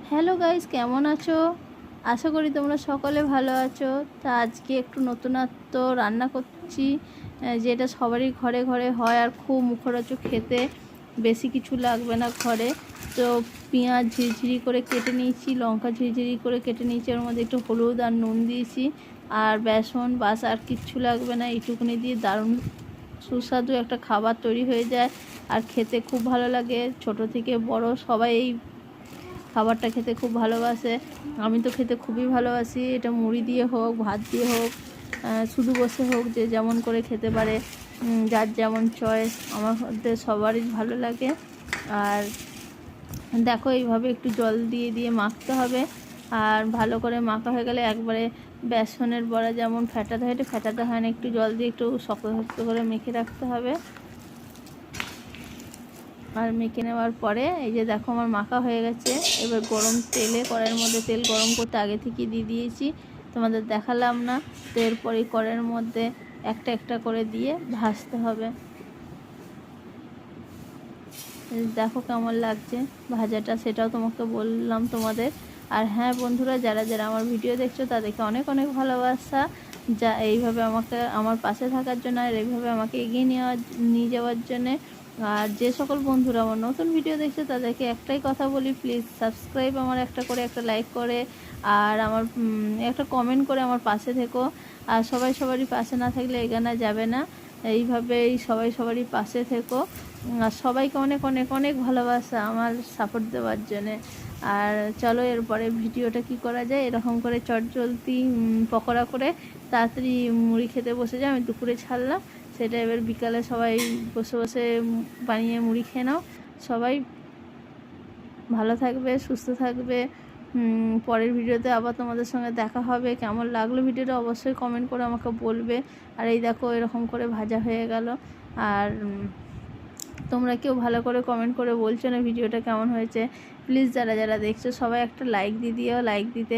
Hello guys, কেমন আছো? আশা করি তোমরা সকলে ভালো আছো। তা আজকে একটু নতুনত্ব রান্না করছি, যেটা সবারই ঘরে ঘরে হয় আর খুব মুখরোচক খেতে। বেশি কিছু লাগবে না ঘরে। তো পেঁয়াজ ঝিরিঝিরি করে কেটে নিয়েছি, লঙ্কা ঝিরিঝিরি করে কেটে নিয়েছি, ওর মধ্যে একটু হলুদ আর নুন দিয়েছি, আর বেসন বাস আর কিচ্ছু লাগবে না। এইটুকুনি দিয়ে দারুণ সুস্বাদু একটা খাবার তৈরি হয়ে যায় আর খেতে খুব ভালো লাগে। ছোট থেকে বড় সবাই এই খাবারটা খেতে খুব ভালোবাসে। আমি তো খেতে খুবই ভালোবাসি। এটা মুড়ি দিয়ে হোক, ভাত দিয়ে হোক, শুধু বসে হোক, যে যেমন করে খেতে পারে, যার যেমন চয়েস। আমাদের সবারই ভালো লাগে। আর দেখো, এইভাবে একটু জল দিয়ে দিয়ে মাখতে হবে। আর ভালো করে মাখা হয়ে গেলে একবারে বেসনের বড়া যেমন ফ্যাটাতে হয়, এটা ফ্যাটাতে হয় না, একটু জল দিয়ে একটু শক্ত শক্ত করে মেখে রাখতে হবে। আর মেখে নেওয়ার পরে এই যে দেখো আমার মাখা হয়ে গেছে। এবার গরম তেলে, কড়াইয়ের মধ্যে তেল গরম করতে আগে থেকে দিয়ে দিয়েছি, তোমাদের দেখালাম না। তো এরপরে কড়াইয়ের মধ্যে একটা একটা করে দিয়ে ভাজতে হবে। দেখো কেমন লাগছে ভাজাটা, সেটাও তোমাকে বললাম তোমাদের। আর হ্যাঁ বন্ধুরা, যারা যারা আমার ভিডিও দেখছো তাদেরকে অনেক অনেক ভালোবাসা, যা এইভাবে আমাকে আমার পাশে থাকার জন্য আর এইভাবে আমাকে এগিয়ে নিয়ে যাওয়ার জন্যে। আর যে সকল বন্ধুরা আমার নতুন ভিডিও দেখছে তাদেরকে একটাই কথা বলি, প্লিজ সাবস্ক্রাইব আমার একটা করে, একটা লাইক করে, আর আমার একটা কমেন্ট করে আমার পাশে থেকো। আর সবাই সবারই পাশে না থাকলে এগোনো যাবে না। এইভাবেই সবাই সবারই পাশে থেকো। আর সবাইকে অনেক অনেক অনেক ভালোবাসা আমার সাপোর্ট দেওয়ার জন্যে। আর চলো এরপরে ভিডিওটা কি করা যায়, এরকম করে চটজলদি পকোড়া করে তাড়াতাড়ি মুড়ি খেতে বসে যায়। আমি দুপুরে ছাড়লাম সেটা, এবার বিকালে সবাই বসে বসে বানিয়ে মুড়ি খেয়ে নাও। সবাই ভালো থাকবে, সুস্থ থাকবে। পরের ভিডিওতে আবার তোমাদের সঙ্গে দেখা হবে। কেমন লাগলো ভিডিওটা অবশ্যই কমেন্ট করে আমাকে বলবে। আর এই দেখো এরকম করে ভাজা হয়ে গেল। আর তোমরা কেউ ভালো করে কমেন্ট করে বলছো না ভিডিওটা কেমন হয়েছে। প্লিজ যারা যারা দেখছো সবাই একটা লাইক দিয়ে দিও। লাইক দিতে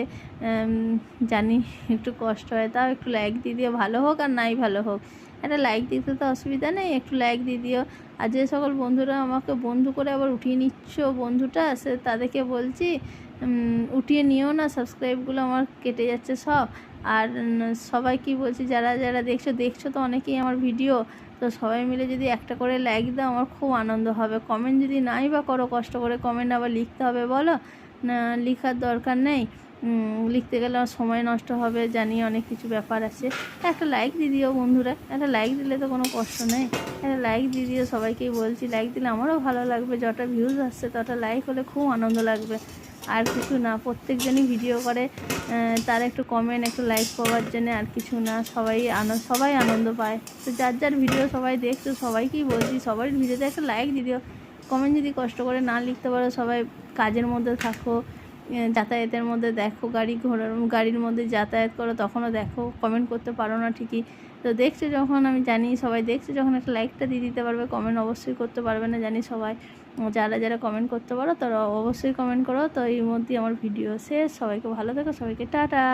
জানি একটু কষ্ট হয়, তাও একটু লাইক দিয়ে দিও, ভালো হোক আর নাই ভালো হোক। একটা লাইক দিতে তো অসুবিধা নেই, একটু লাইক দিয়ে দিও। আর যে সকল বন্ধুরা আমাকে বন্ধু করে আবার উঠিয়ে নিচ্ছ বন্ধুটা, সে তাদেরকে বলছি উঠিয়ে নিও না, সাবস্ক্রাইবগুলো আমার কেটে যাচ্ছে সব। আর সবাই কি বলছি, যারা যারা দেখছো তো অনেকেই আমার ভিডিও, তো সবাই মিলে যদি একটা করে লাইক দাও আমার খুব আনন্দ হবে। কমেন্ট যদি নাই বা করো, কষ্ট করে কমেন্ট আবার লিখতে হবে বলো না? লিখার দরকার নেই, লিখতে গেলে আমার সময় নষ্ট হবে, জানি অনেক কিছু ব্যাপার আছে। একটা লাইক দিয়ে দিও বন্ধুরা, একটা লাইক দিলে তো কোনো কষ্ট নেই। একটা লাইক দিয়ে দিও, সবাইকেই বলছি লাইক দিলে আমারও ভালো লাগবে। যটা ভিউজ আসছে তটা লাইক হলে খুব আনন্দ লাগবে। আর কিছু না, প্রত্যেকজনই ভিডিও করে তার একটু কমেন্ট, একটু লাইক পাওয়ার জন্য, আর কিছু না। সবাই আনন্দ পায়। তো যার যার ভিডিও সবাই দেখছো সবাইকেই বলছি, সবার ভিডিওতে একটা লাইক দিয়ে দিও। কমেন্ট যদি কষ্ট করে না লিখতে পারো, সবাই কাজের মধ্যে থাকো, যাতায়াতের মধ্যে দেখো, গাড়ির মধ্যে যাতায়াত করো, তখনও দেখো, কমেন্ট করতে পারো না ঠিকই। তো দেখছো যখন, আমি জানি সবাই দেখছো যখন, একটা লাইকটা দিয়ে দিতে পারবে। কমেন্ট অবশ্যই করতে পারবে না জানি সবাই। যারা যারা কমেন্ট করতে পারো তারা অবশ্যই কমেন্ট করো। তো এই মধ্যেই আমার ভিডিও শেষ। সবাইকে ভালো থেকো, সবাইকে টাটা।